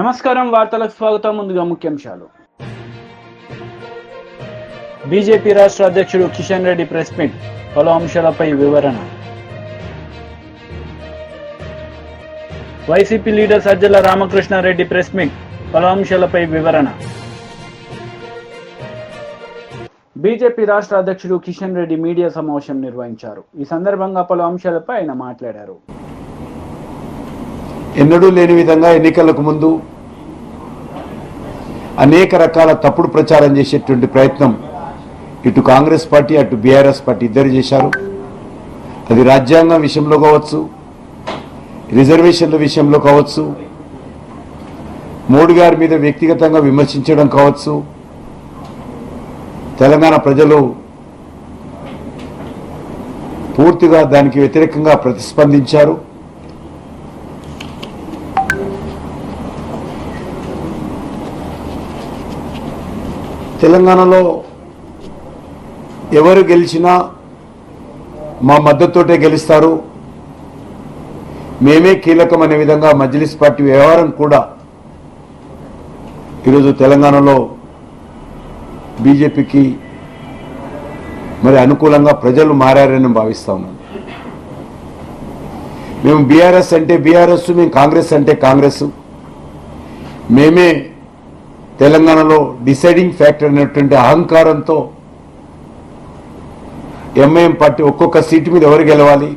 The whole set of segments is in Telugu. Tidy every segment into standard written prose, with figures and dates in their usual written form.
నమస్కారం, వార్తలకు స్వాగతం. ముందుగా ముఖ్యాంశాలు. బీజేపీ రాష్ట్ర అధ్యక్షుడు కిషన్ రెడ్డి ప్రెస్ మీట్, పలు అంశాలపై వివరణ. YCP leader Sajjala Ramakrishna Reddy press meet, పలు అంశాలపై వివరణ. బీజేపీ రాష్ట్ర అధ్యక్షుడు కిషన్ రెడ్డి మీడియా సమావేశం నిర్వహించారు. ఈ సందర్భంగా పలు అంశాలపై ఆయన మాట్లాడారు. ఎన్నడూ లేని విధంగా ఎన్నికలకు ముందు అనేక రకాల తప్పుడు ప్రచారం చేసేటువంటి ప్రయత్నం ఇటు కాంగ్రెస్ పార్టీ అటు బీఆర్ఎస్ పార్టీ ఇద్దరు చేశారు. అది రాజ్యాంగం విషయంలో కావచ్చు, రిజర్వేషన్ల విషయంలో కావచ్చు, మోడీ గారి మీద వ్యక్తిగతంగా విమర్శించడం కావచ్చు. తెలంగాణ ప్రజలు పూర్తిగా దానికి వ్యతిరేకంగా ప్రతిస్పందించారు. తెలంగాణలో ఎవరు గెలిచినా మా మద్దతుతోటే గెలుస్తారు, మేమే కీలకం అనే విధంగా మజ్లిస్ పార్టీ వ్యవహారం కూడా ఈరోజు తెలంగాణలో బీజేపీకి మరి అనుకూలంగా ప్రజలు మారారని భావిస్తా ఉన్నాం. మేము బీఆర్ఎస్ అంటే బీఆర్ఎస్, మేము కాంగ్రెస్ అంటే కాంగ్రెస్, మేమే తెలంగాణలో డిసైడింగ్ ఫ్యాక్టర్ అనేటువంటి అహంకారంతో ఎంఐఎం పార్టీ ఒక్కొక్క సీటు మీద ఎవరు గెలవాలి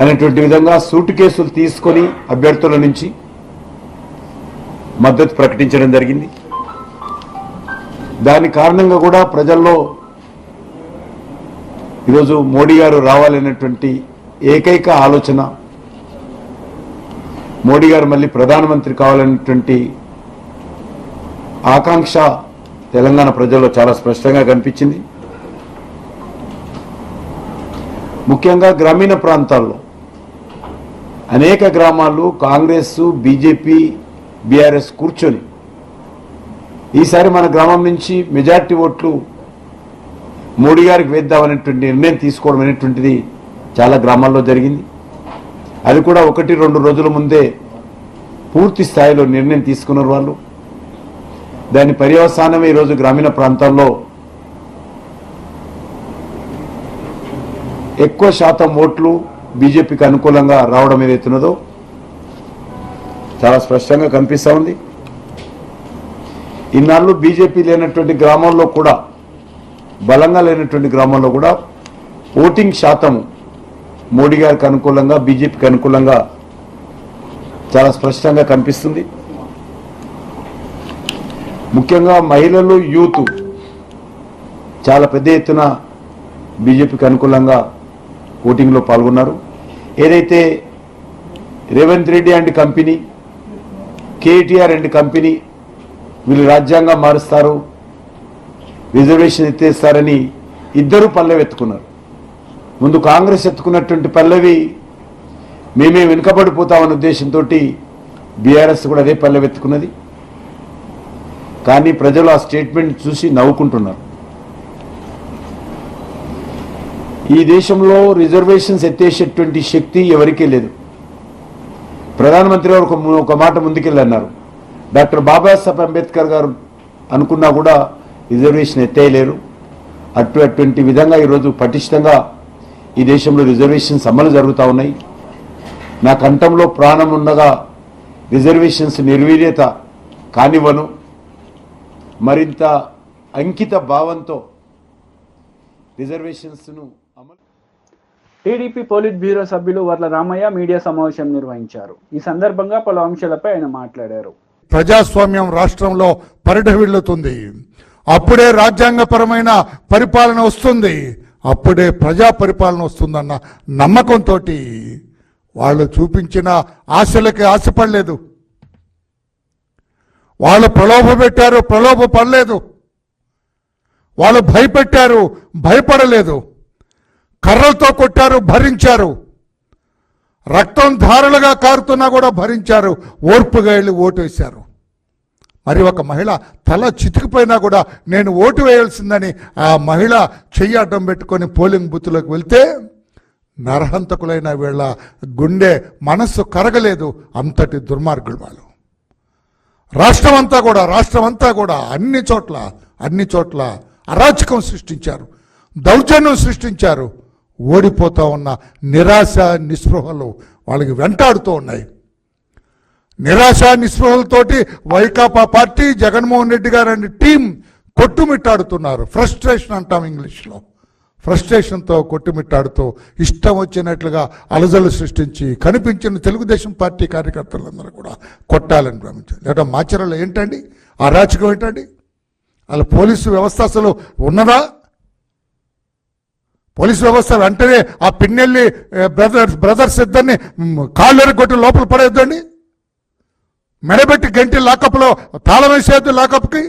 అనేటువంటి విధంగా సూటు కేసులు తీసుకొని అభ్యర్థుల నుంచి మద్దతు ప్రకటించడం జరిగింది. దాని కారణంగా కూడా ప్రజల్లో ఈరోజు మోడీ గారు రావాలనేటువంటి ఏకైక ఆలోచన, మోడీ గారు మళ్ళీ ప్రధానమంత్రి కావాలనేటువంటి ఆకాంక్ష తెలంగాణ ప్రజల్లో చాలా స్పష్టంగా కనిపించింది. ముఖ్యంగా గ్రామీణ ప్రాంతాల్లో అనేక గ్రామాలు కాంగ్రెస్, బీజేపీ, బీఆర్ఎస్ కూర్చొని ఈసారి మన గ్రామం నుంచి మెజార్టీ ఓట్లు మోడీ గారికి వేద్దామనేటువంటి నిర్ణయం తీసుకోవడం అనేటువంటిది చాలా గ్రామాల్లో జరిగింది. అది కూడా 1-2 రోజుల ముందే పూర్తి స్థాయిలో నిర్ణయం తీసుకున్నారు వాళ్ళు. దాని పర్యవసానమే ఈరోజు గ్రామీణ ప్రాంతాల్లో ఎక్కువ శాతం ఓట్లు బీజేపీకి అనుకూలంగా రావడం ఏదైతున్నదో చాలా స్పష్టంగా కనిపిస్తూ ఉంది. ఇన్నాళ్ళు బీజేపీ లేనటువంటి గ్రామాల్లో కూడా, బలంగా లేనటువంటి గ్రామాల్లో కూడా ఓటింగ్ శాతం మోడీ గారికి అనుకూలంగా, బీజేపీకి అనుకూలంగా చాలా స్పష్టంగా కనిపిస్తుంది. ముఖ్యంగా మహిళలు, యూత్ చాలా పెద్ద ఎత్తున బీజేపీకి అనుకూలంగా ఓటింగ్లో పాల్గొన్నారు. ఏదైతే Revanth Reddy and company, KTR and company వీళ్ళు రాజ్యాంగం మారుస్తారు, రిజర్వేషన్ ఎత్తేస్తారని ఇద్దరు పల్లెవెత్తుకున్నారు. ముందు కాంగ్రెస్ ఎత్తుకున్నటువంటి పల్లవి మేమే వెనుకబడిపోతామన్న ఉద్దేశంతో బీఆర్ఎస్ కూడా అదే పల్లెవెత్తుకున్నది. కానీ ప్రజలు ఆ స్టేట్మెంట్ చూసి నవ్వుకుంటున్నారు. ఈ దేశంలో రిజర్వేషన్స్ ఎత్తేసేటువంటి శక్తి ఎవరికీ లేదు. ప్రధానమంత్రి గారు ఒక మాట ముందుకెళ్ళన్నారు, డాక్టర్ బాబాసాహెబ్ అంబేద్కర్ గారు అనుకున్నా కూడా రిజర్వేషన్ ఎత్తేయలేరు. అటువంటి విధంగా ఈరోజు పటిష్టంగా ఈ దేశంలో రిజర్వేషన్స్ అమలు జరుగుతూ ఉన్నాయి. నా కంఠంలో ప్రాణం ఉండగా రిజర్వేషన్స్ నిర్వీర్యత కానివ్వను. మరింత అంకిత భావంతో రిజర్వేషన్స్ను అమలు. టీడీపీ పోలిట్ బ్యూరో సభ్యులు వర్ల రామయ్య మీడియా సమావేశం నిర్వహించారు. ఈ సందర్భంగా పలు అంశాలపై ఆయన మాట్లాడారు. ప్రజాస్వామ్యం రాష్ట్రంలో పరిఢవిల్లుతుంది. అప్పుడే రాజ్యాంగపరమైన పరిపాలన వస్తుంది, అప్పుడే ప్రజా పరిపాలన వస్తుందన్న నమ్మకంతో వాళ్ళు చూపించిన ఆశలకి ఆశపడలేదు. వాళ్ళు ప్రలోభ పడలేదు. వాళ్ళు భయపెట్టారు, భయపడలేదు. కర్రలతో కొట్టారు, భరించారు. రక్తం ధారలుగా కారుతున్నా కూడా భరించారు, ఓర్పుగా వెళ్ళి ఓటు వేశారు. మరి ఒక మహిళ తల చితికిపోయినా కూడా నేను ఓటు వేయాల్సిందని ఆ మహిళ చెయ్యి అడ్డం పెట్టుకొని పోలింగ్ బూత్లోకి వెళ్తే నరహంతకులైన వీళ్ళ గుండె మనస్సు కరగలేదు. అంతటి దుర్మార్గులు వాళ్ళు. రాష్ట్రం అంతా కూడా అన్ని చోట్ల అరాచకం సృష్టించారు, దౌర్జన్యం సృష్టించారు. ఓడిపోతా ఉన్న నిరాశ నిస్పృహలు వాళ్ళకి వెంటాడుతూ ఉన్నాయి. నిరాశ నిస్పృహలతోటి వైకాపా పార్టీ, జగన్మోహన్ రెడ్డి గారు అనే టీం కొట్టుమిట్టాడుతున్నారు. ఫ్రస్ట్రేషన్ అంటాం ఇంగ్లీష్లో. ఫ్రస్ట్రేషన్తో కొట్టుమిట్టాడుతూ ఇష్టం వచ్చినట్లుగా అలజలు సృష్టించి కనిపించిన తెలుగుదేశం పార్టీ కార్యకర్తలందరూ కూడా కొట్టాలని భ్రమించారు. లేదా మాచర్లలో ఏంటండి అరాచకం ఏంటండి? అలా పోలీసు వ్యవస్థ అసలు ఉన్నదా? పోలీసు వ్యవస్థ వెంటనే ఆ పిన్నెల్లి బ్రదర్స్ ఇద్దరిని కాళ్ళు కొట్టి లోపల పడేద్దండి, మెడబెట్టి గంటి లాకప్లో తాళం వేసేద్దు. లాకప్కి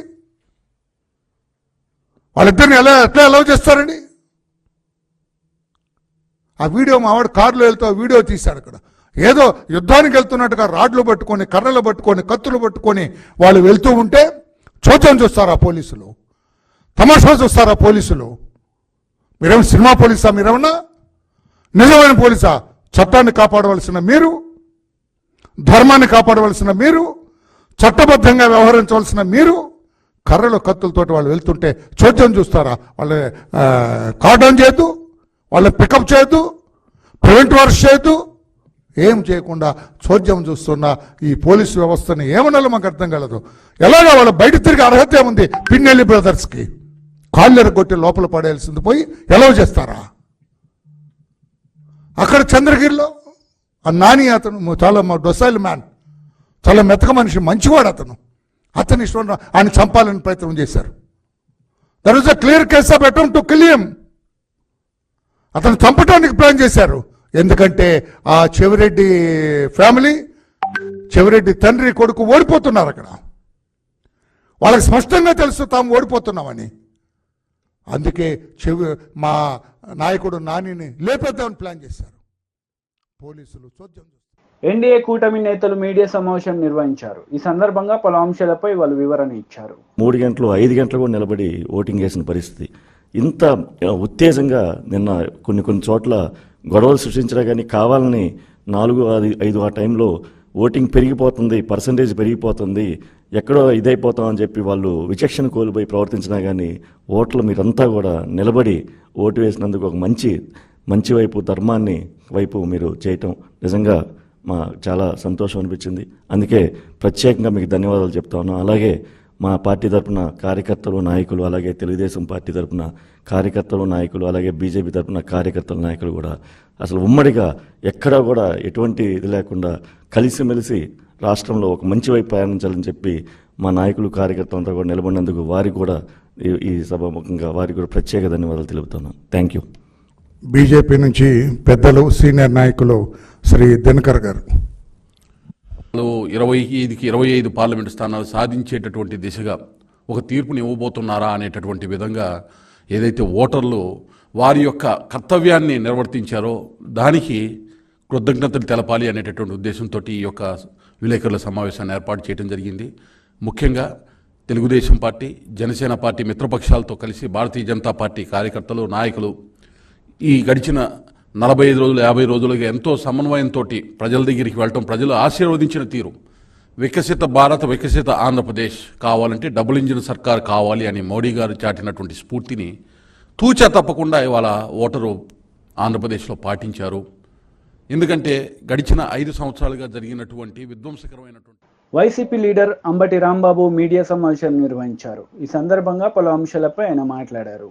వాళ్ళిద్దరిని ఎట్లా అలౌ చేస్తారండి? ఆ వీడియో మావాడు కారులో వెళ్తూ వీడియో తీశాడు. అక్కడ ఏదో యుద్ధానికి వెళ్తున్నట్టుగా రాడ్లు పట్టుకొని, కర్రలు పట్టుకొని, కత్తులు పట్టుకొని వాళ్ళు వెళ్తూ ఉంటే చూచం చూస్తారా పోలీసులు? తమాషా చూస్తారా పోలీసులు? మీరేమో సినిమా పోలీసా? మీరేమన్నా నిజమైన పోలీసా? చట్టాన్ని కాపాడవలసిన మీరు, ధర్మాన్ని కాపాడవలసిన మీరు, చట్టబద్ధంగా వ్యవహరించవలసిన మీరు కర్రలు కత్తులతోటి వాళ్ళు వెళ్తుంటే చోద్యం చూస్తారా? వాళ్ళ కార్డౌన్ చేయొద్దు, వాళ్ళని పికప్ చేయొద్దు, ప్రివెంట్ వర్క్ చేయొద్దు, ఏం చేయకుండా చోద్యం చూస్తున్న ఈ పోలీసు వ్యవస్థని ఏమన్నా మాకు అర్థం కలదు. ఎలాగా వాళ్ళు బయట తిరిగి అర్హత ఏముంది? పిన్నెల్లి బ్రదర్స్కి కాళ్ళెర కొట్టి లోపల పడేయాల్సింది పోయి ఎలా చేస్తారా? అక్కడ చంద్రగిరిలో ఆ నాని అతను చాలా డొసైల్ మ్యాన్, చాలా మెతక మనిషి, మంచివాడు అతని ఇష్టం ఆయన చంపాలని ప్రయత్నం చేశారు. That was a clear case of attempt to kill him. అతను చంపడానికి ప్లాన్ చేశారు. ఎందుకంటే ఆ చెవిరెడ్డి ఫ్యామిలీ, చెవిరెడ్డి తండ్రి కొడుకు ఓడిపోతున్నారు. అక్కడ వాళ్ళకి స్పష్టంగా తెలుసు తాము ఓడిపోతున్నామని. అందుకే మా నాయకుడు నానిని లేపేద్దామని ప్లాన్ చేశారు. పోలీసులు చోద్యం. ఎన్డీఏ కూటమి నేతలు మీడియా సమావేశం నిర్వహించారు. ఈ సందర్భంగా పలు అంశాలపై వాళ్ళు వివరణ ఇచ్చారు. 3 గంటలు 5 గంటలు కూడా నిలబడి ఓటింగ్ వేసిన పరిస్థితి. ఇంత ఉత్తేజంగా నిన్న కొన్ని చోట్ల గొడవలు సృష్టించినా కానీ కావాలని 4-5 ఆ టైంలో ఓటింగ్ పెరిగిపోతుంది, పర్సంటేజ్ పెరిగిపోతుంది, ఎక్కడో ఇదైపోతామని చెప్పి వాళ్ళు విచక్షణ కోల్పోయి ప్రవర్తించినా కానీ ఓట్లు మీరంతా కూడా నిలబడి ఓటు వేసినందుకు ఒక మంచి వైపు, ధర్మాన్ని వైపు మీరు చేయటం నిజంగా చాలా సంతోషం అనిపించింది. అందుకే ప్రత్యేకంగా మీకు ధన్యవాదాలు చెప్తా ఉన్నాం. అలాగే మా పార్టీ తరఫున కార్యకర్తలు, నాయకులు, అలాగే తెలుగుదేశం పార్టీ తరఫున కార్యకర్తలు, నాయకులు, అలాగే బీజేపీ తరఫున కార్యకర్తలు, నాయకులు కూడా అసలు ఉమ్మడిగా ఎక్కడా కూడా ఎటువంటి ఇది లేకుండా కలిసిమెలిసి రాష్ట్రంలో ఒక మంచి వైపు ప్రయాణించాలని చెప్పి మా నాయకులు, కార్యకర్తలంతా కూడా నిలబడినందుకు వారికి కూడా ఈ సభాముఖంగా వారికి కూడా ప్రత్యేక ధన్యవాదాలు తెలుపుతున్నాం. Thank you. బీజేపీ నుంచి పెద్దలు, సీనియర్ నాయకులు శ్రీ దినకర్ గారు 25కి 25 పార్లమెంటు స్థానాలు సాధించేటటువంటి దిశగా ఒక తీర్పుని ఇవ్వబోతున్నారా అనేటటువంటి విధంగా ఏదైతే ఓటర్లు వారి యొక్క కర్తవ్యాన్ని నిర్వర్తించారో దానికి కృతజ్ఞతలు తెలపాలి అనేటటువంటి ఉద్దేశంతో ఈ యొక్క విలేకరుల సమావేశాన్ని ఏర్పాటు చేయడం జరిగింది. ముఖ్యంగా తెలుగుదేశం పార్టీ, జనసేన పార్టీ మిత్రపక్షాలతో కలిసి భారతీయ జనతా పార్టీ కార్యకర్తలు, నాయకులు ఈ గడిచిన 45 రోజులు 50 రోజులుగా ఎంతో సమన్వయంతో ప్రజల దగ్గరికి వెళ్ళటం, ప్రజలు ఆశీర్వదించిన తీరు, వికసిత భారత్, వికసిత ఆంధ్రప్రదేశ్ కావాలంటే డబుల్ ఇంజిన్ సర్కార్ కావాలి అని మోడీ గారు చాటినటువంటి స్ఫూర్తిని తూచా తప్పకుండా ఇవాళ ఓటరు ఆంధ్రప్రదేశ్లో పాటించారు. ఎందుకంటే గడిచిన 5 సంవత్సరాలుగా జరిగినటువంటి విధ్వంసకరమైనటువంటి YCP leader Ambati Rambabu media సమావేశం నిర్వహించారు. ఈ సందర్భంగా పలు అంశాలపై ఆయన మాట్లాడారు.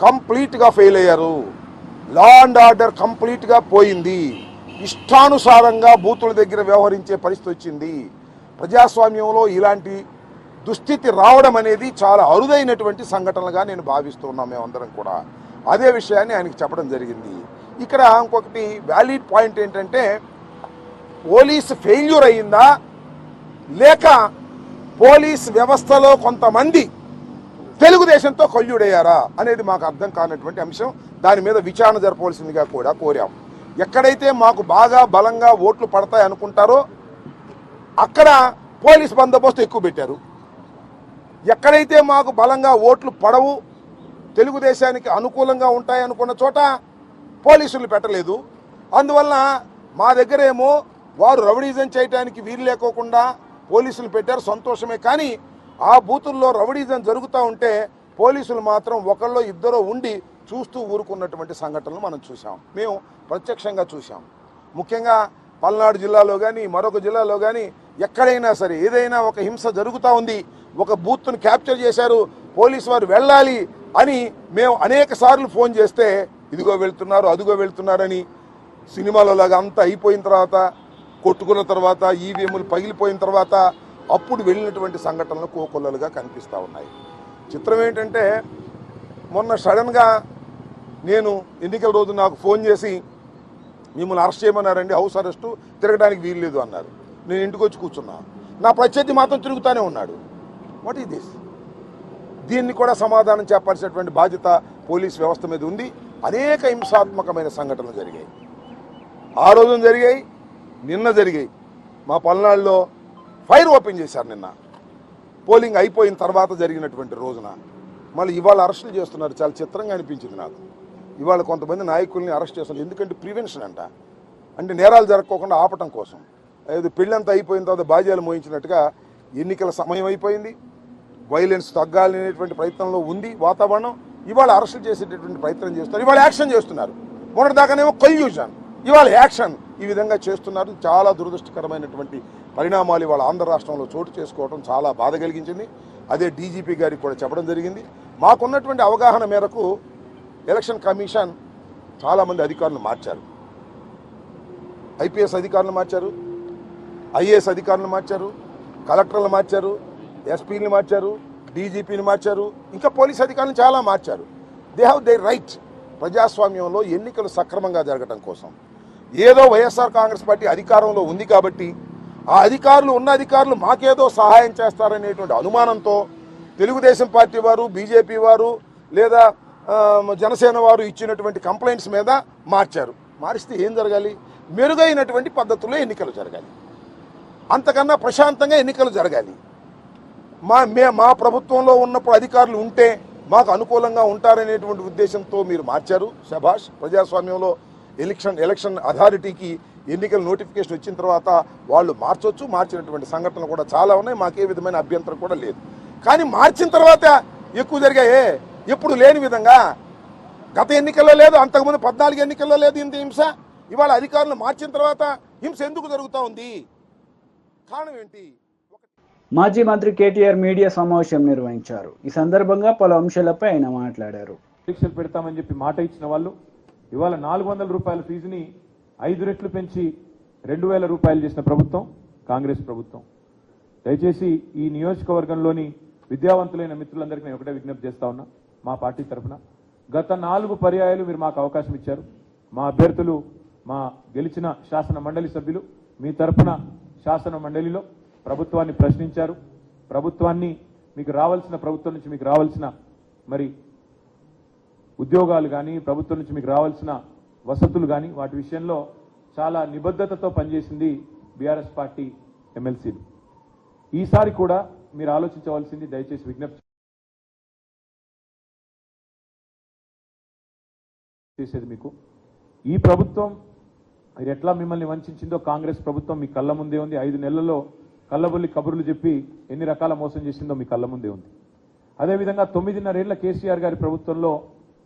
కంప్లీట్గా ఫెయిల్ అయ్యారు. లా అండ్ ఆర్డర్ కంప్లీట్గా పోయింది. ఇష్టానుసారంగా బూతుల దగ్గర వ్యవహరించే పరిస్థితి వచ్చింది. ప్రజాస్వామ్యంలో ఇలాంటి దుస్థితి రావడం అనేది చాలా అరుదైనటువంటి సంఘటనలుగా నేను భావిస్తున్నాం మేమందరం కూడా. అదే విషయాన్ని ఆయనకి చెప్పడం జరిగింది. ఇక్కడ ఇంకొకటి వ్యాలిడ్ పాయింట్ ఏంటంటే, పోలీసు ఫెయిల్యూర్ అయ్యిందా లేక పోలీస్ వ్యవస్థలో కొంతమంది తెలుగుదేశంతో కొల్లుడయ్యారా అనేది మాకు అర్థం కానటువంటి అంశం. దాని మీద విచారణ జరపవలసిందిగా కూడా కోరాం. ఎక్కడైతే మాకు బాగా బలంగా ఓట్లు పడతాయి అనుకుంటారో అక్కడ పోలీస్ బందోబస్తు ఎక్కువ పెట్టారు. ఎక్కడైతే మాకు బలంగా ఓట్లు పడవు, తెలుగుదేశానికి అనుకూలంగా ఉంటాయి అనుకున్న చోట పోలీసులు పెట్టలేదు. అందువలన మా దగ్గరేమో వారు రౌడీజం చేయడానికి వీలు లేకోకుండా పోలీసులు పెట్టారు, సంతోషమే. కానీ ఆ బూతుల్లో రౌడీజం జరుగుతూ ఉంటే పోలీసులు మాత్రం ఒకళ్ళో ఇద్దరో ఉండి చూస్తూ ఊరుకున్నటువంటి సంఘటనలు మనం చూసాం, మేము ప్రత్యక్షంగా చూసాం. ముఖ్యంగా పల్నాడు జిల్లాలో కానీ మరొక జిల్లాలో కానీ ఎక్కడైనా సరే ఏదైనా ఒక హింస జరుగుతూ ఉంది, ఒక బూత్ను క్యాప్చర్ చేశారు, పోలీసు వారు వెళ్ళాలి అని మేము అనేక సార్లు ఫోన్ చేస్తే ఇదిగో వెళ్తున్నారు అదిగో వెళ్తున్నారని సినిమాలో లాగా అంతా అయిపోయిన తర్వాత, కొట్టుకున్న తర్వాత, ఈవీఎంలు పగిలిపోయిన తర్వాత అప్పుడు వెళ్ళినటువంటి సంఘటనలు కోకొల్లలుగా కనిపిస్తూ ఉన్నాయి. చిత్రం ఏంటంటే మొన్న సడన్గా నేను ఎన్నికల రోజు నాకు ఫోన్ చేసి మిమ్మల్ని అరెస్ట్ చేయమన్నారండి, హౌస్ అరెస్టు, తిరగడానికి వీలు లేదు అన్నారు. నేను ఇంటికి వచ్చి కూర్చున్నా, నా ప్రత్యర్థి మాత్రం తిరుగుతూనే ఉన్నాడు. What is this? దీన్ని కూడా సమాధానం చెప్పాల్సినటువంటి బాధ్యత పోలీస్ వ్యవస్థ మీద ఉంది. అనేక హింసాత్మకమైన సంఘటనలు జరిగాయి, ఆ రోజున జరిగాయి, నిన్న జరిగాయి. మా పల్నాడులో ఫైర్ ఓపెన్ చేశారు నిన్న, పోలింగ్ అయిపోయిన తర్వాత జరిగినటువంటి రోజున. మళ్ళీ ఇవాళ అరెస్టులు చేస్తున్నారు. చాలా చిత్రంగా అనిపించింది నాకు. ఇవాళ కొంతమంది నాయకుల్ని అరెస్ట్ చేస్తున్నారు. ఎందుకంటే ప్రివెన్షన్ అంట, అంటే నేరాలు జరగకోకుండా ఆపటం కోసం. ఏదో పెళ్ళంతా అయిపోయిన తర్వాత బాధ్యాలు మోయించినట్టుగా ఎన్నికల సమయం అయిపోయింది, వైలెన్స్ తగ్గాలనేటువంటి ప్రయత్నంలో ఉంది వాతావరణం. ఇవాళ అరెస్టులు చేసేటటువంటి ప్రయత్నం చేస్తున్నారు, ఇవాళ యాక్షన్ చేస్తున్నారు. మొన్నటిదాకానేమో కన్ఫ్యూజన్, ఇవాళ యాక్షన్. ఈ విధంగా చేస్తున్నారు. చాలా దురదృష్టకరమైనటువంటి పరిణామాలు ఇవాళ ఆంధ్ర రాష్ట్రంలో చోటు చేసుకోవడం చాలా బాధ కలిగించింది. అదే డీజీపీ గారికి కూడా చెప్పడం జరిగింది. మాకున్నటువంటి అవగాహన మేరకు ఎలక్షన్ కమిషన్ చాలామంది అధికారులు మార్చారు. ఐపీఎస్ అధికారులు మార్చారు, ఐఏఎస్ అధికారులు మార్చారు, కలెక్టర్లు మార్చారు, ఎస్పీని మార్చారు, డీజీపీని మార్చారు, ఇంకా పోలీస్ అధికారులను చాలా మార్చారు. They have they right. ప్రజాస్వామ్యంలో ఎన్నికలు సక్రమంగా జరగడం కోసం ఏదో వైఎస్ఆర్ కాంగ్రెస్ పార్టీ అధికారంలో ఉంది కాబట్టి ఆ అధికారులు ఉన్న అధికారులు మాకేదో సహాయం చేస్తారనేటువంటి అనుమానంతో తెలుగుదేశం పార్టీ వారు, బీజేపీ వారు లేదా జనసేన వారు ఇచ్చినటువంటి కంప్లైంట్స్ మీద మార్చారు. మారిస్తే ఏం జరగాలి? మెరుగైనటువంటి పద్ధతుల్లో ఎన్నికలు జరగాలి, అంతకన్నా ప్రశాంతంగా ఎన్నికలు జరగాలి. మా ప్రభుత్వంలో ఉన్నప్పుడు అధికారులు ఉంటే మాకు అనుకూలంగా ఉంటారనేటువంటి ఉద్దేశంతో మీరు మార్చారు. శభాష్. ప్రజాస్వామ్యంలో ఎలక్షన్ అథారిటీకి ఎన్నికల నోటిఫికేషన్ వచ్చిన తర్వాత వాళ్ళు మార్చొచ్చు, మార్చినటువంటి సంఘటనలు కూడా చాలా ఉన్నాయి, మాకే విధమైన అభ్యంతరం కూడా లేదు. కానీ మార్చిన తర్వాత ఎక్కువ జరిగాయే, ఎప్పుడు లేని విధంగా. గత ఎన్నికల్లో లేదు, అంతకుముందు 14 ఎన్నికల్లో లేదు ఇంత హింస. ఇవాళ అధికారులు మార్చిన తర్వాత హింస ఎందుకు జరుగుతూ ఉంది? కారణం ఏంటి? మాజీ మంత్రి కేటీఆర్ మీడియా సమావేశం నిర్వహించారు. ఈ సందర్భంగా పలు అంశాలపై ఆయన మాట్లాడారు. పరీక్షలు పెడతామని చెప్పి మాట ఇచ్చిన వాళ్ళు ఇవాళ 400 రూపాయల ఫీజుని 5 రెట్లు పెంచి 2000 రూపాయలు చేసిన ప్రభుత్వం కాంగ్రెస్ ప్రభుత్వం. దయచేసి ఈ నియోజకవర్గంలోని విద్యావంతులైన మిత్రులందరికీ నేను ఒకటే విజ్ఞప్తి చేస్తా ఉన్నా. మా పార్టీ తరఫున గత 4 పర్యాయాలు మీరు మాకు అవకాశం ఇచ్చారు. మా అభ్యర్థులు, మా గెలిచిన శాసన మండలి సభ్యులు మీ తరఫున శాసన మండలిలో ప్రభుత్వాన్ని ప్రశ్నించారు. ప్రభుత్వం నుంచి మీకు రావాల్సిన మరి ఉద్యోగాలు కానీ, ప్రభుత్వం నుంచి మీకు రావాల్సిన వసతులు కానీ, వాటి విషయంలో చాలా నిబద్ధతతో పనిచేసింది బీఆర్ఎస్ పార్టీ ఎమ్మెల్సీలు. ఈసారి కూడా మీరు ఆలోచించవలసింది, దయచేసి విజ్ఞప్తి చేసేది మీకు, ఈ ప్రభుత్వం మీరు ఎట్లా మిమ్మల్ని వంచిందో కాంగ్రెస్ ప్రభుత్వం మీ కళ్ళ ముందే ఉంది. 5 నెలల్లో కళ్ళబొల్లి కబుర్లు చెప్పి ఎన్ని రకాల మోసం చేసిందో మీ కళ్ళ ముందే ఉంది. అదేవిధంగా 9.5 ఏళ్ల కేసీఆర్ గారి ప్రభుత్వంలో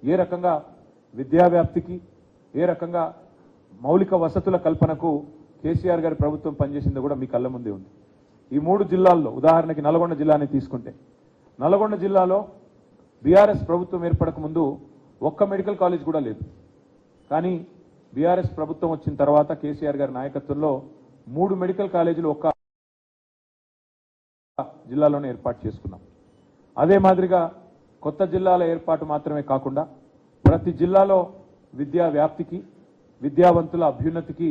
ఏ రకంగా విద్యావ్యాప్తికి, ఏ రకంగా మౌలిక వసతుల కల్పనకు కేసీఆర్ గారి ప్రభుత్వం పనిచేసిందో కూడా మీ కళ్ళ ముందే ఉంది. ఈ 3 జిల్లాల్లో, ఉదాహరణకి నల్గొండ జిల్లాని తీసుకుంటే, నల్గొండ జిల్లాలో బీఆర్ఎస్ ప్రభుత్వం ఏర్పడక ముందు ఒక్క మెడికల్ కాలేజ్ కూడా లేదు. కానీ బీఆర్ఎస్ ప్రభుత్వం వచ్చిన తర్వాత కేసీఆర్ గారి నాయకత్వంలో 3 మెడికల్ కాలేజీలు ఒక్క జిల్లాలోనే ఏర్పాటు చేసుకున్నాం. అదే మాదిరిగా కొత్త జిల్లాల ఏర్పాటు మాత్రమే కాకుండా ప్రతి జిల్లాలో విద్యా వ్యాప్తికి, విద్యావంతుల అభ్యున్నతికి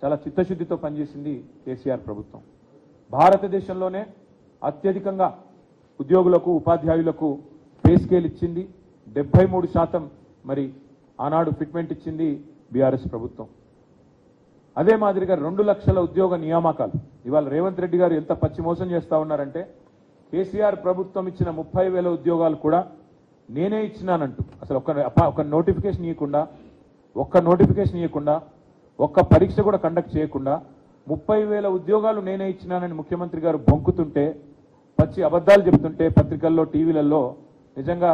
చాలా చిత్తశుద్ధితో పనిచేసింది కేసీఆర్ ప్రభుత్వం. భారతదేశంలోనే అత్యధికంగా ఉద్యోగులకు, ఉపాధ్యాయులకు పే స్కేల్ ఇచ్చింది. 73% మరి ఆనాడు ఫిట్మెంట్ ఇచ్చింది బీఆర్ఎస్ ప్రభుత్వం. అదే మాదిరిగా 2 లక్షల ఉద్యోగ నియామకాలు. ఇవాళ రేవంత్ రెడ్డి గారు ఎంత పచ్చి మోసం చేస్తా ఉన్నారంటే, కేసీఆర్ ప్రభుత్వం ఇచ్చిన 30,000 ఉద్యోగాలు కూడా నేనే ఇచ్చినానంటూ, అసలు ఒక నోటిఫికేషన్ ఇవ్వకుండా ఒక్క నోటిఫికేషన్ ఇవ్వకుండా ఒక్క పరీక్ష కూడా కండక్ట్ చేయకుండా 30,000 ఉద్యోగాలు నేనే ఇచ్చినానని ముఖ్యమంత్రి గారు బొంకుతుంటే, పచ్చి అబద్ధాలు చెప్తుంటే పత్రికల్లో టీవీలలో నిజంగా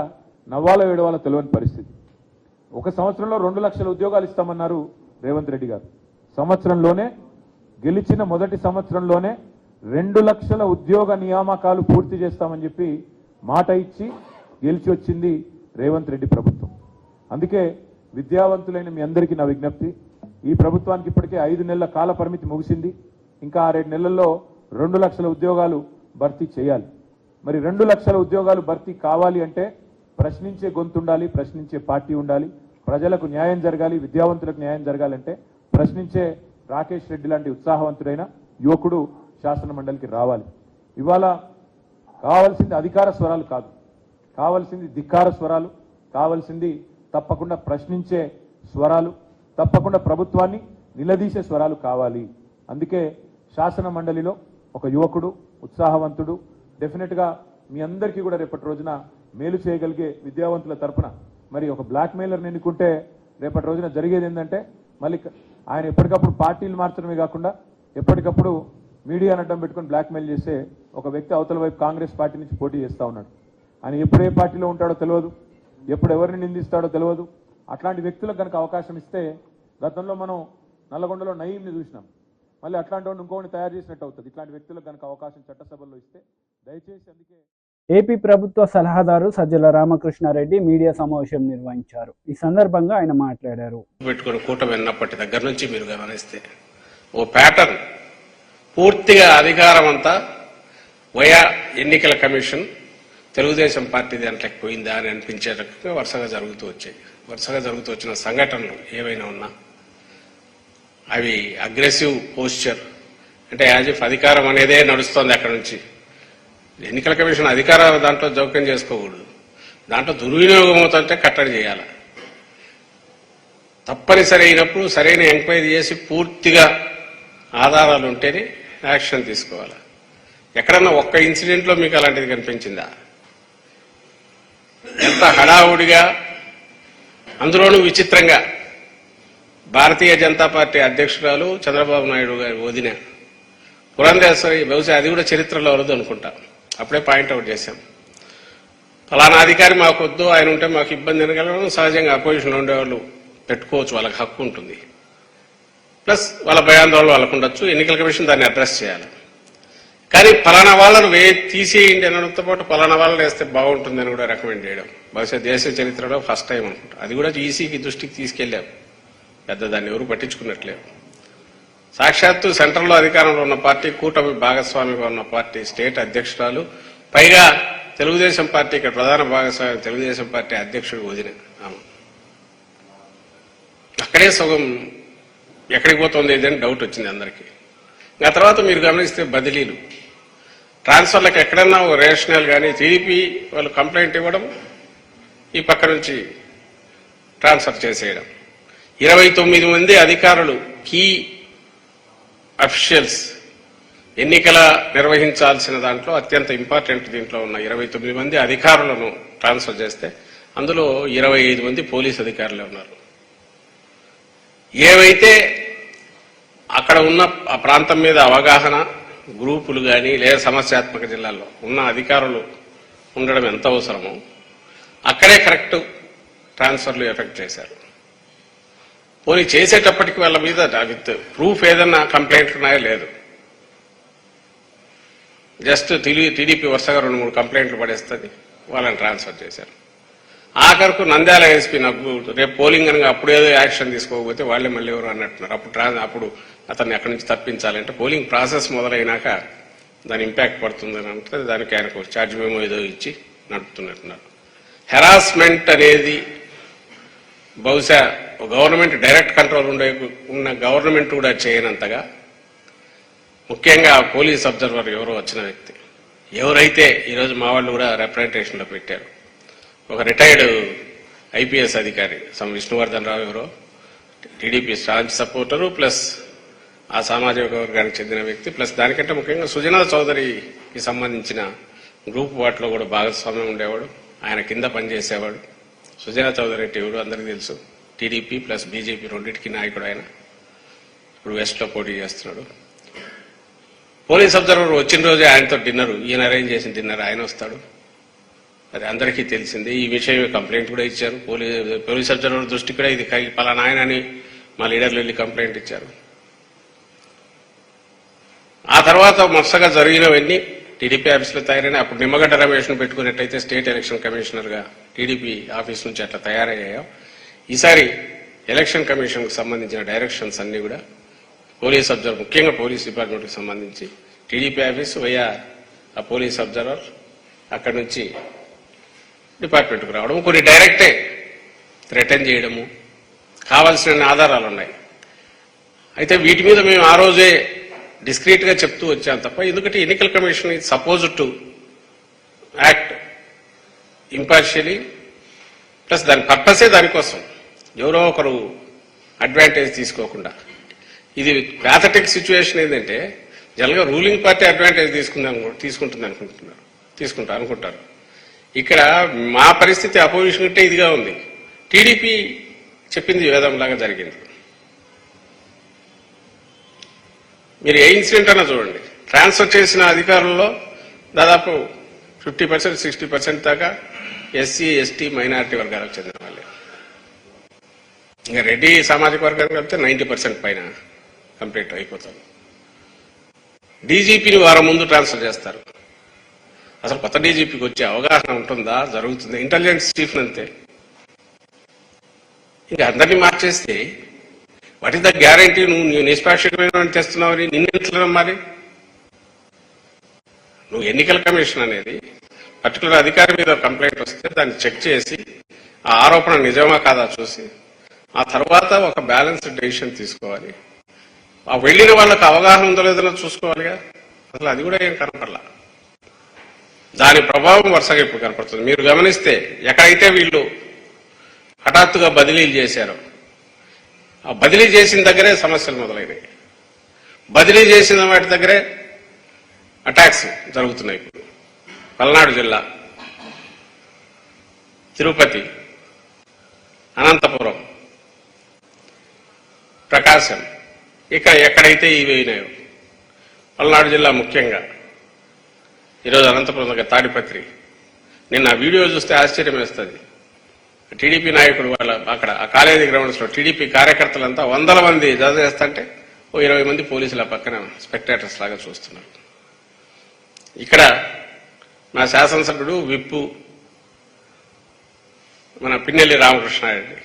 నవ్వాలో ఏడవాలో తెలియని పరిస్థితి. ఒక సంవత్సరంలో 2 లక్షల ఉద్యోగాలు ఇస్తామన్నారు రేవంత్ రెడ్డి గారు. సంవత్సరంలోనే గెలిచిన మొదటి సంవత్సరంలోనే 2 లక్షల ఉద్యోగ నియామకాలు పూర్తి చేస్తామని చెప్పి మాట ఇచ్చి గెలిచి వచ్చింది రేవంత్ రెడ్డి ప్రభుత్వం. అందుకే విద్యావంతులైన మీ అందరికీ నా విజ్ఞప్తి, ఈ ప్రభుత్వానికి ఇప్పటికే 5 నెలల కాల పరిమితి ముగిసింది. ఇంకా 6 నెలల్లో 2 లక్షల ఉద్యోగాలు భర్తీ చేయాలి. మరి 2 లక్షల ఉద్యోగాలు భర్తీ కావాలి అంటే ప్రశ్నించే గొంతు ఉండాలి, ప్రశ్నించే పార్టీ ఉండాలి, ప్రజలకు న్యాయం జరగాలి, విద్యావంతులకు న్యాయం జరగాలంటే ప్రశ్నించే రాకేష్ రెడ్డి లాంటి ఉత్సాహవంతుడైన యువకుడు శాసన మండలికి రావాలి. ఇవాళ కావాల్సింది అధికార స్వరాలు కాదు, కావాల్సింది ధిక్కార స్వరాలు, కావాల్సింది తప్పకుండా ప్రశ్నించే స్వరాలు, తప్పకుండా ప్రభుత్వాన్ని నిలదీసే స్వరాలు కావాలి. అందుకే శాసన మండలిలో ఒక యువకుడు, ఉత్సాహవంతుడు, డెఫినెట్గా మీ అందరికీ కూడా రేపటి రోజున మేలు చేయగలిగే విద్యావంతుల తరపున మరి ఒక బ్లాక్ మెయిలర్ని ఎన్నుకుంటే రేపటి రోజున జరిగేది ఏంటంటే మళ్ళీ ఆయన ఎప్పటికప్పుడు పార్టీలు మార్చడమే కాకుండా ఎప్పటికప్పుడు మీడియాను అడ్డం పెట్టుకుని బ్లాక్మెయిల్ చేసే ఒక వ్యక్తి అవతల వైపు కాంగ్రెస్ పార్టీ నుంచి పోటీ చేస్తూ ఉన్నాడు. ఆయన ఎప్పుడు ఏ పార్టీలో ఉంటాడో తెలియదు, ఎప్పుడు ఎవరిని నిందిస్తాడో తెలియదు. అట్లాంటి వ్యక్తులకు కనుక అవకాశం ఇస్తే, గతంలో మనం నల్లగొండలో నయీంని చూసినాం, మళ్ళీ అట్లాంటి వాడిని ఇంకోని తయారు చేసినట్టు అవుతుంది. ఇట్లాంటి వ్యక్తులకు కనుక అవకాశం చట్టసభల్లో ఇస్తే దయచేసి. అందుకే ఏపీ ప్రభుత్వ సలహాదారు సజ్జల రామకృష్ణారెడ్డి మీడియా సమావేశం నిర్వహించారు. ఈ సందర్భంగా ఆయన మాట్లాడారు. పెట్టుకుని కూటమి విన్నప్పటి దగ్గర నుంచి మీరు గమనిస్తే ఓ ప్యాటర్న్, పూర్తిగా అధికారం అంతా వయా ఎన్నికల కమిషన్ తెలుగుదేశం పార్టీ దాంట్లోకి పోయిందా అని అనిపించే రకంగా వరుసగా జరుగుతూ వచ్చాయి. వరుసగా జరుగుతూ వచ్చిన సంఘటనలు ఏవైనా ఉన్నా అవి అగ్రెసివ్ పోస్చర్, అంటే యాజ్ ఇఫ్ అధికారం అనేదే నడుస్తోంది అక్కడ నుంచి. ఎన్నికల కమిషన్ అధికార దాంట్లో జోక్యం చేసుకోకూడదు, దాంట్లో దుర్వినియోగం అవుతుంటే కట్టడి చేయాలి. తప్పనిసరి అయినప్పుడు సరైన ఎంక్వైరీ చేసి పూర్తిగా ఆధారాలు ఉంటేనే యాక్షన్ తీసుకోవాలి. ఎక్కడన్నా ఒక్క ఇన్సిడెంట్లో మీకు అలాంటిది కనిపించిందా? ఎంత హడావుడిగా, అందులోనూ విచిత్రంగా భారతీయ జనతా పార్టీ అధ్యక్షురాలు చంద్రబాబు నాయుడు గారి వదిన పురంధేశ్వరి, బహుశా అది కూడా చరిత్రలో వరదు అనుకుంటా, అప్పుడే పాయింట్అవుట్ చేశాం. ఫలానా అధికారి మాకు వద్దు, ఆయన ఉంటే మాకు ఇబ్బంది అనగలడం సహజంగా అపోజిషన్లో ఉండేవాళ్ళు పెట్టుకోవచ్చు, వాళ్ళకి హక్కు ఉంటుంది. ప్లస్ వాళ్ళ భయాందోళన వాళ్ళకు ఉండొచ్చు, ఎన్నికల కమిషన్ దాన్ని అడ్రస్ చేయాలి. కానీ ఫలానా వాళ్ళను తీసేయండి అనడంతో పాటు ఫలానా వాళ్ళని వేస్తే బాగుంటుందని కూడా రికమెండ్ చేయడం బహుశా దేశ చరిత్రలో ఫస్ట్ టైం అనుకుంటా. అది కూడా ఈసీకి దృష్టికి తీసుకెళ్లాం, పెద్ద దాన్ని ఎవరు పట్టించుకున్నట్లేవు. సాక్షాత్తు సెంట్రల్లో అధికారంలో ఉన్న పార్టీ, కూటమి భాగస్వామిగా ఉన్న పార్టీ స్టేట్ అధ్యక్షురాలు, పైగా తెలుగుదేశం పార్టీ ఇక్కడ ప్రధాన భాగస్వామి తెలుగుదేశం పార్టీ అధ్యక్షుడు వదిన ఆమె. అక్కడే సగం ఎక్కడికి పోతుంది ఏదని డౌట్ వచ్చింది అందరికీ. ఆ తర్వాత మీరు గమనిస్తే బదిలీలు, ట్రాన్స్ఫర్లకు ఎక్కడన్నా రేషనల్ కానీ టీడీపీ వాళ్ళు కంప్లైంట్ ఇవ్వడం, ఈ పక్క నుంచి ట్రాన్స్ఫర్ చేసేయడం. 29 మంది అధికారులు, కీ అఫీషియల్స్, ఎన్నికల నిర్వహించాల్సిన దాంట్లో అత్యంత ఇంపార్టెంట్ దీంట్లో ఉన్న 29 మంది అధికారులను ట్రాన్స్ఫర్ చేస్తే అందులో 25 మంది పోలీస్ అధికారులే ఉన్నారు. ఏవైతే అక్కడ ఉన్న ఆ ప్రాంతం మీద అవగాహన గ్రూపులు కానీ లేదా సమస్యాత్మక జిల్లాల్లో ఉన్న అధికారులు ఉండడం ఎంత అవసరమో అక్కడే కరెక్ట్ ట్రాన్స్ఫర్లు ఎఫెక్ట్ చేశారు. పోనీ చేసేటప్పటికి వాళ్ళ మీద విత్ ప్రూఫ్ ఏదన్నా కంప్లైంట్లు ఉన్నాయో లేదు, జస్ట్ టీడీపీ వరుసగా 2-3 కంప్లైంట్లు పడేస్తుంది, వాళ్ళని ట్రాన్స్ఫర్ చేశారు. ఆఖరుకు నంద్యాల ఎస్పీ నాకు రేపు పోలింగ్ అనగా అప్పుడేదో యాక్షన్ తీసుకోకపోతే వాళ్ళే మళ్ళీ ఎవరు అన్నట్టున్నారు. అప్పుడు అతన్ని అక్కడి నుంచి తప్పించాలంటే పోలింగ్ ప్రాసెస్ మొదలైనాక దాని ఇంపాక్ట్ పడుతుందని అంటే దానికి ఆయనకు ఛార్జ్ మేమో ఏదో ఇచ్చి నడుపుతున్నట్టున్నారు. హెరాస్మెంట్ అనేది బహుశా గవర్నమెంట్ డైరెక్ట్ కంట్రోల్ ఉన్న గవర్నమెంట్ కూడా చేయనంతగా, ముఖ్యంగా పోలీస్ అబ్జర్వర్ ఎవరో వచ్చిన వ్యక్తి, ఎవరైతే ఈరోజు మా వాళ్ళు కూడా రిప్రజెంటేషన్లో పెట్టారు, ఒక రిటైర్డ్ ఐపీఎస్ అధికారి విష్ణువర్ధన్ రావు ఎవరో టీడీపీ స్టాంచ్ సపోర్టరు, ప్లస్ ఆ సామాజిక వర్గానికి చెందిన వ్యక్తి, ప్లస్ దానికంటే ముఖ్యంగా సుజనా చౌదరికి సంబంధించిన గ్రూప్ వాటిలో కూడా భాగస్వామ్యం ఉండేవాడు, ఆయన కింద పనిచేసేవాడు. సుజనా చౌదరి అంటే ఎవరు అందరికీ తెలుసు, టీడీపీ ప్లస్ బీజేపీ రెండింటికి నాయకుడు ఆయన. ఇప్పుడు వెస్ట్లో పోటీ చేస్తున్నాడు. పోలీస్ అబ్జర్వర్ వచ్చిన రోజే ఆయనతో డిన్నర్, ఈయన అరేంజ్ చేసిన డిన్నర్ ఆయన వస్తాడు. అది అందరికీ తెలిసింది. ఈ విషయం కంప్లైంట్ కూడా ఇచ్చారు. పోలీస్ అబ్జర్వర్ దృష్టి కూడా ఇది పలానా ఆయన అని మా లీడర్లు వెళ్ళి కంప్లైంట్ ఇచ్చారు. ఆ తర్వాత మొత్తగా జరిగినవన్నీ టీడీపీ ఆఫీసులో తయారైన అప్పుడు నిమ్మగడ్డ రమేష్ను పెట్టుకున్నట్టయితే స్టేట్ ఎలక్షన్ కమిషనర్గా టీడీపీ ఆఫీస్ నుంచి అట్లా తయారయ్యాయో, ఈసారి ఎలక్షన్ కమిషన్కు సంబంధించిన డైరెక్షన్స్ అన్ని కూడా పోలీస్ అబ్జర్వర్, ముఖ్యంగా పోలీస్ డిపార్ట్మెంట్కి సంబంధించి టీడీపీ ఆఫీసు వయ్యా ఆ పోలీస్ అబ్జర్వర్ అక్కడి నుంచి డిపార్ట్మెంట్కు రావడం, కొన్ని డైరెక్టే రిటర్న్ చేయడము, కావాల్సిన ఆధారాలు ఉన్నాయి. అయితే వీటి మీద మేము ఆ రోజే డిస్క్రీట్గా చెప్తూ వచ్చాం తప్ప, ఎందుకంటే ఎన్నికల commission is suppose to act impartially, plus దాని పర్పసే దానికోసం, ఎవరో ఒకరు అడ్వాంటేజ్ తీసుకోకుండా. ఇది ప్యాథటిక్ సిచ్యువేషన్ ఏంటంటే జనరల్గా రూలింగ్ పార్టీ అడ్వాంటేజ్ తీసుకుంటారు అనుకుంటారు. ఇక్కడ మా పరిస్థితి అపోజిషన్ అంటే ఇదిగా ఉంది. టీడీపీ చెప్పింది వేదంలాగా జరిగింది. మీరు ఏ ఇన్సిడెంట్ అన్నా చూడండి, ట్రాన్స్ఫర్ చేసిన అధికారుల్లో దాదాపు 50%, 60% దాకా ఎస్సీ, ఎస్టీ, మైనారిటీ వర్గాలకు చెందిన వాళ్ళే. ఇంకా రెడ్డి సామాజిక వర్గానికి వెళ్తే 90% పైన కంప్లీట్ అయిపోతారు. డీజీపీని వారం ముందు ట్రాన్స్ఫర్ చేస్తారు. అసలు కొత్త డీజీపీకి వచ్చే అవగాహన ఉంటుందా? జరుగుతుంది. ఇంటెలిజెన్స్ చీఫ్ అంతే. ఇంకా అందరినీ మార్చేస్తే వాట్ ఇస్ ద గ్యారంటీ? నువ్వు నిష్పాక్షికమైన తెస్తున్నావు, నిన్నెట్లా నమ్మాలి? నువ్వు ఎన్నికల కమిషన్ అనేది పర్టికులర్ అధికారి మీద కంప్లైంట్ వస్తే దాన్ని చెక్ చేసి ఆ ఆరోపణ నిజమా కాదా చూసి ఆ తర్వాత ఒక బ్యాలెన్స్డ్ డెసిషన్ తీసుకోవాలి. ఆ వెళ్ళిన వాళ్ళకి అవగాహన ఉందో లేదో చూసుకోవాలిగా. అసలు అది కూడా ఏం కనపడలా. దాని ప్రభావం వరుసగా ఇప్పుడు కనపడుతుంది. మీరు గమనిస్తే ఎక్కడైతే వీళ్ళు హఠాత్తుగా బదిలీలు చేశారో, ఆ బదిలీ చేసిన దగ్గరే సమస్యలు మొదలైనవి. బదిలీ చేసిన వాటి దగ్గరే అటాక్స్ జరుగుతున్నాయి. ఇప్పుడు పల్నాడు జిల్లా, తిరుపతి, అనంతపురం, ప్రకాశం, ఇక్కడ ఎక్కడైతే ఇవి అయినాయో, పల్నాడు జిల్లా ముఖ్యంగా, ఈరోజు అనంతపురం దగ్గర తాడిపత్రి. నిన్న ఆ వీడియో చూస్తే ఆశ్చర్యం వేస్తుంది. టీడీపీ నాయకుడు వాళ్ళ అక్కడ ఆ కాలేజీ గ్రౌండ్స్ లో టీడీపీ కార్యకర్తలంతా 100 మంది జత చేస్తుంటే ఓ 20 మంది పోలీసుల పక్కన స్పెక్టేటర్స్ లాగా చూస్తున్నారు. ఇక్కడ మా శాసనసభ్యుడు విప్పు మన పిన్నెల్లి రామకృష్ణారెడ్డి,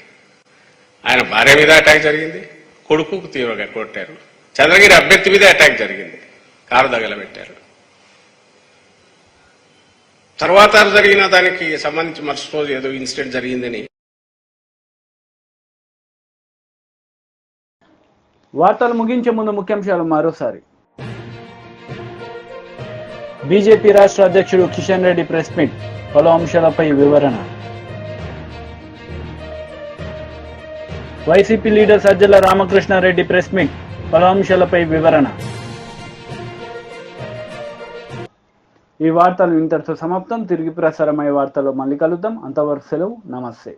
ఆయన భార్య మీద అటాక్ జరిగింది, కొడుకుకు తీవ్రంగా కొట్టారు. చంద్రగిరి అభ్యర్థి మీద అటాక్ జరిగింది, కారు తగలబెట్టారు. తర్వాత జరిగిన దానికి సంబంధించి మరుసటి రోజు ఏదో ఇన్సిడెంట్ జరిగిందని. వార్తలు ముగించే ముందు ముఖ్యాంశాలు మరోసారి. బీజేపీ రాష్ట్ర అధ్యక్షుడు కిషన్ రెడ్డి ప్రెస్ మీట్, పలు అంశాలపై వివరణ. YCP leader Sajjala Ramakrishna Reddy press meet, పలు అంశాలపై వివరణ. ఈ వార్తలు ఇంతటితో సమాప్తం. తిరిగి ప్రసారమయ్యే వార్తల్లో మళ్ళీ కలుద్దాం. అంతవరకు సెలవు. నమస్తే.